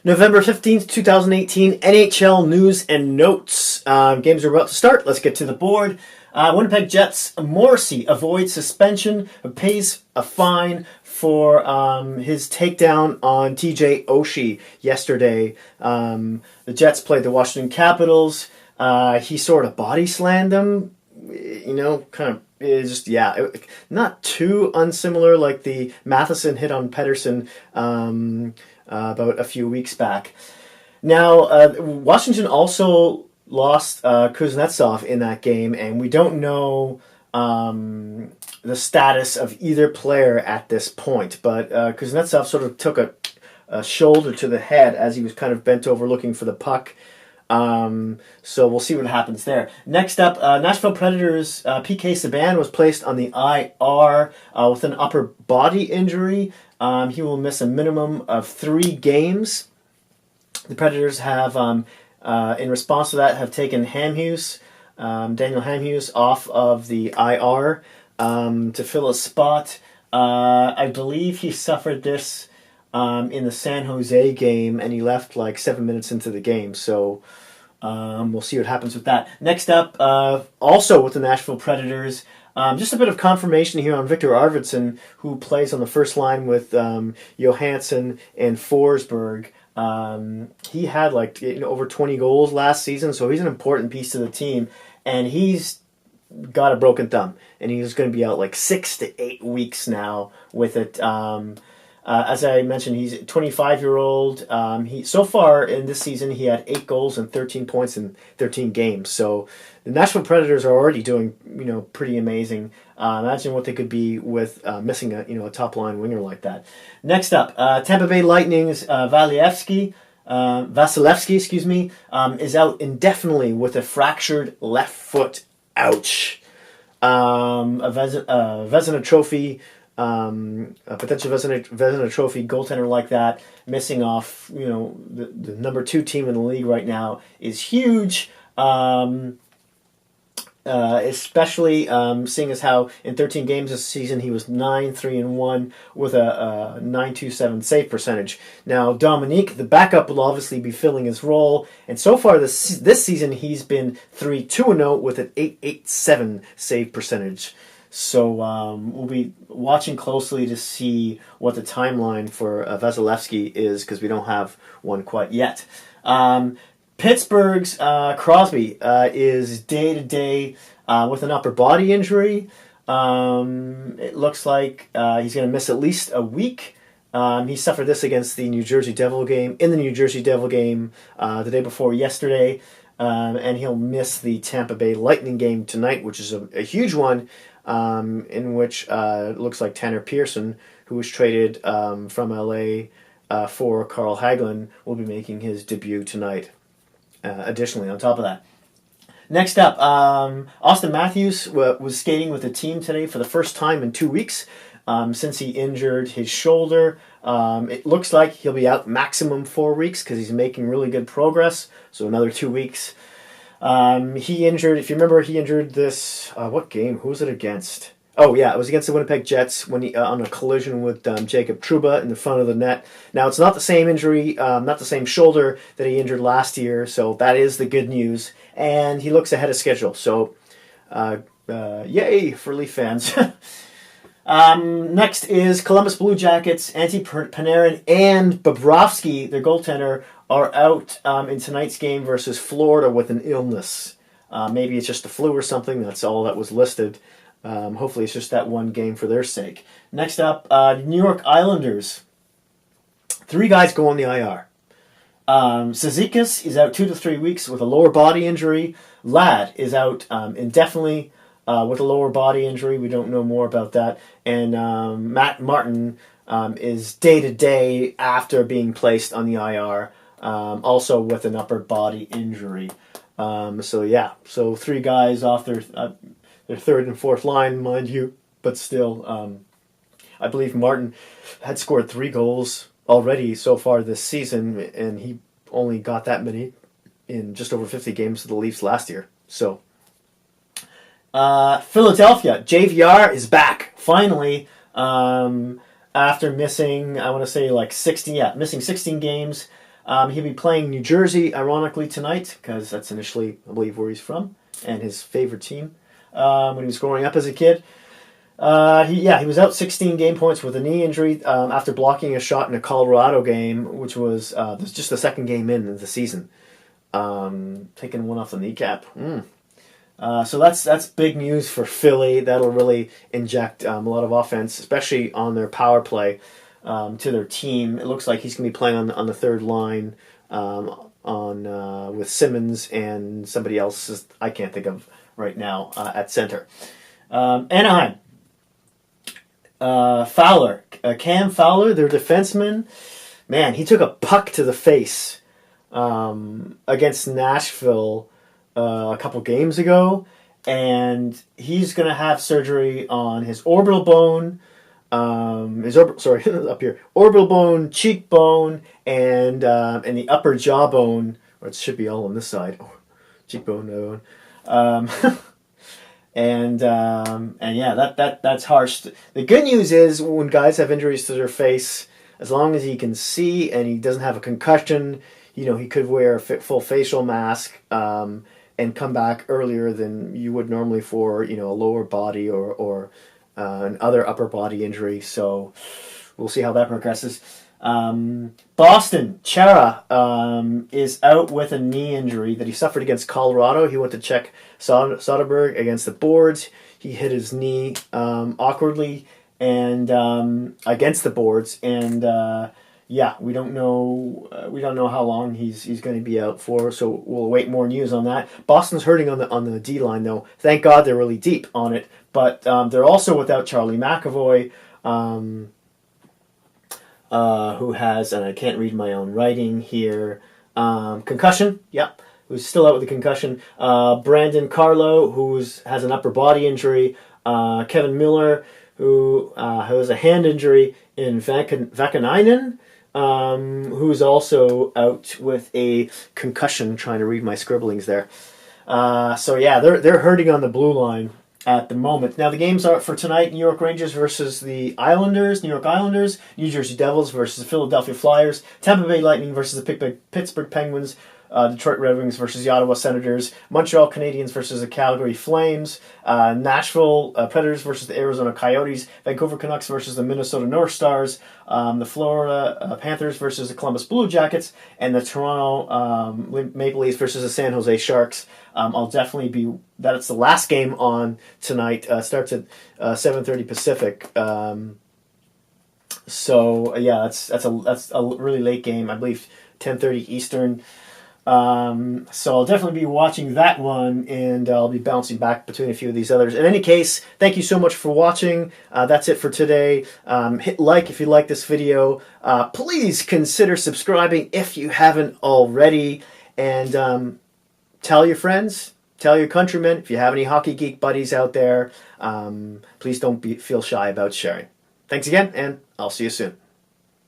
November 15th, 2018, NHL News and Notes. Games are about to start. Let's get to the board. Winnipeg Jets, Morrissey avoids suspension, pays a fine for his takedown on TJ Oshie yesterday. The Jets played the Washington Capitals. He sort of body slammed him, not too unsimilar like the Matheson hit on Pedersen about a few weeks back. Now, Washington also lost Kuznetsov in that game, and we don't know the status of either player at this point. But Kuznetsov sort of took a shoulder to the head as he was kind of bent over looking for the puck. So we'll see what happens there. Next up, Nashville Predators, PK Subban was placed on the IR with an upper body injury. He will miss a minimum of 3 games. The Predators have, in response to that, have taken Hamhuis, Daniel Hamhuis, off of the IR to fill a spot. I believe he suffered this in the San Jose game, and he left like 7 minutes into the game. So we'll see what happens with that. Next up, also with the Nashville Predators, just a bit of confirmation here on Victor Arvidsson, who plays on the first line with Johansson and Forsberg. He had over 20 goals last season, so he's an important piece to the team, and he's got a broken thumb, and he's going to be out 6 to 8 weeks now with it. As I mentioned, he's a 25-year-old. He so far in this season, he had 8 goals and 13 points in 13 games. So the Nashville Predators are already doing, pretty amazing. Imagine what they could be with missing a top-line winger like that. Next up, Tampa Bay Lightning's Vasilevsky, is out indefinitely with a fractured left foot. Ouch. A Vezina Trophy. A potential Vezina Trophy goaltender like that missing off, the number 2 team in the league right now is huge. Especially seeing as how in 13 games this season he was 9-3-1 with a .927 save percentage. Now Dominique, the backup, will obviously be filling his role, and so far this season he's been 3-2-0 with an .887 save percentage. So we'll be watching closely to see what the timeline for Vasilevsky is, because we don't have one quite yet. Pittsburgh's Crosby is day-to-day with an upper body injury. It looks like he's going to miss at least a week. He suffered this against the New Jersey Devil game, the day before yesterday. And he'll miss the Tampa Bay Lightning game tonight, which is a huge one, in which it looks like Tanner Pearson, who was traded from LA for Carl Hagelin, will be making his debut tonight. Additionally, on top of that. Next up, Austin Matthews was skating with the team today for the first time in 2 weeks since he injured his shoulder. It looks like he'll be out maximum 4 weeks because he's making really good progress, so another 2 weeks. He injured this, what game? Who was it against? Oh, yeah, it was against the Winnipeg Jets when he on a collision with Jacob Trouba in the front of the net. Now, it's not the same injury, not the same shoulder that he injured last year, so that is the good news. And he looks ahead of schedule, so yay for Leaf fans. Next is Columbus Blue Jackets. Antti Panarin and Bobrovsky, their goaltender, are out in tonight's game versus Florida with an illness. Maybe it's just the flu or something. That's all that was listed. Hopefully it's just that one game for their sake. Next up, New York Islanders. 3 guys go on the IR. Cizikas is out 2 to 3 weeks with a lower body injury. Ladd is out indefinitely with a lower body injury. We don't know more about that. And Matt Martin is day-to-day after being placed on the IR, also with an upper body injury. So 3 guys off their third and fourth line, mind you, but still, I believe Martin had scored 3 goals already so far this season, and he only got that many in just over 50 games for the Leafs last year. So, Philadelphia, JVR is back, finally, after missing, I want to say missing 16 games. He'll be playing New Jersey, ironically, tonight, because that's initially, I believe, where he's from and his favorite team when he was growing up as a kid. He was out 16 game points with a knee injury after blocking a shot in a Colorado game, which was just the second game in the season. Taking one off the kneecap. So that's big news for Philly. That'll really inject a lot of offense, especially on their power play, to their team. It looks like he's going to be playing on the third line with Simmons and somebody else I can't think of right now at center. Anaheim. Fowler. Cam Fowler, their defenseman. Man, he took a puck to the face against Nashville a couple games ago, and he's going to have surgery on his orbital bone, orbital bone, cheekbone, and the upper jawbone, or it should be all on this side, cheekbone, and that's harsh. The good news is when guys have injuries to their face, as long as he can see and he doesn't have a concussion, he could wear a full facial mask and come back earlier than you would normally for a lower body or an other upper body injury. So we'll see how that progresses. Boston, Chara is out with a knee injury that he suffered against Colorado. He went to check Soderberg against the boards. He hit his knee awkwardly and against the boards, and we don't know how long he's going to be out for. So we'll await more news on that. Boston's hurting on the D line though. Thank God they're really deep on it, but they're also without Charlie McAvoy. Who has, and I can't read my own writing here, concussion, who's still out with a concussion. Brandon Carlo, who has an upper body injury. Kevin Miller, who has a hand injury. In Vakanainen, who's also out with a concussion, trying to read my scribblings there. They're hurting on the blue line at the moment. Now the games are for tonight: New York Rangers versus the Islanders, New York Islanders, New Jersey Devils versus the Philadelphia Flyers, Tampa Bay Lightning versus the Pittsburgh Penguins, Detroit Red Wings versus the Ottawa Senators, Montreal Canadiens versus the Calgary Flames, Nashville Predators versus the Arizona Coyotes, Vancouver Canucks versus the Minnesota North Stars, the Florida Panthers versus the Columbus Blue Jackets, and the Toronto Maple Leafs versus the San Jose Sharks. I'll definitely be. That's the last game on tonight. Starts at 7:30 Pacific. That's a really late game. I believe 10:30 Eastern. So I'll definitely be watching that one, and I'll be bouncing back between a few of these others. In any case, thank you so much for watching. That's it for today. Hit like if you like this video. Please consider subscribing if you haven't already, and tell your friends, tell your countrymen. If you have any hockey geek buddies out there, please don't feel shy about sharing. Thanks again, and I'll see you soon.